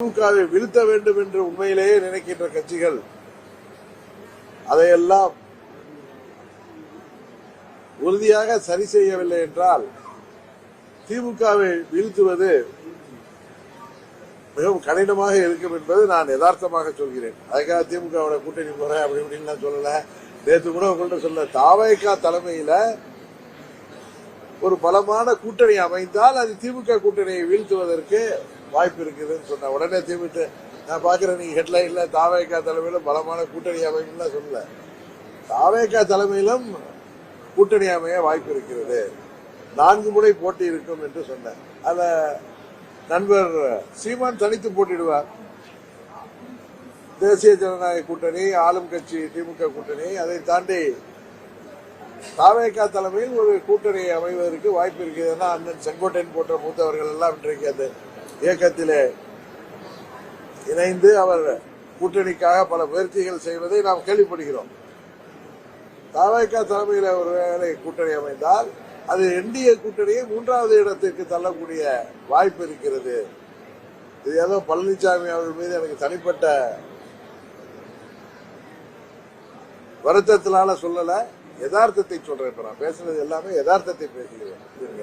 திமுகவை வீழ்த்த வேண்டும் என்று உண்மையிலேயே நினைக்கின்ற கட்சிகள் அதையெல்லாம் உறுதியாக சரி செய்யவில்லை என்றால் திமுகவை வீழ்த்துவது மிகவும் கடினமாக இருக்கும் என்பது நான் யதார்த்தமாக சொல்கிறேன். அதுக்காக திமுகவோட கூட்டணி போறேன் அப்படி இப்படின்னு சொல்லல. நேற்று கூட உங்கள்கிட்ட சொல்ல தாவேகா தலைமையில ஒரு பலமான கூட்டணி அமைந்தால் அது திமுக கூட்டணியை வீழ்த்துவதற்கு வாய்ப்பு இருக்குதுன்னு சொன்ன உடனே திமுக நான் பாக்குறேன் நீங்க ஹெட்லைன்ல தாவேகா தலைமையில பலமான கூட்டணி அமையும் சொல்லல. தாவேகா தலைமையிலும் கூட்டணி அமைய வாய்ப்பு இருக்கிறது. 4 முறை போட்டி இருக்கும் என்று சொன்னேன். அத நண்பர் சீமான் தனித்து போட்டிடுவார். தேசிய ஜனநாயக கூட்டணி, ஆளும் கட்சி திமுக கூட்டணி, அதை தாண்டி தாவேகா தலைமையில் ஒரு கூட்டணி அமைவதற்கு வாய்ப்பு இருக்கிறதுனா அண்ணன் செங்கோட்டையன் போன்ற மூத்தவர்கள் எல்லாம் இன்றைக்கு அந்த இயக்கத்திலே இணைந்து அவர் கூட்டணிக்காக பல முயற்சிகள் செய்வதை நாம் கேள்விப்படுகிறோம். தாவேகா தலைமையில் ஒருவேளை கூட்டணி அமைந்தால் அது என்டிஏ கூட்டணியை 3வது இடத்திற்கு தள்ளக்கூடிய வாய்ப்பு இருக்கிறது. இது ஏதோ பழனிசாமி அவர்கள் மீது எனக்கு தனிப்பட்ட வருத்தத்தினால சொல்லல, யதார்த்தத்தை சொல்றேன். இப்ப நான் பேசுனது எல்லாமே யதார்த்தத்தை பேசுகிறேன்.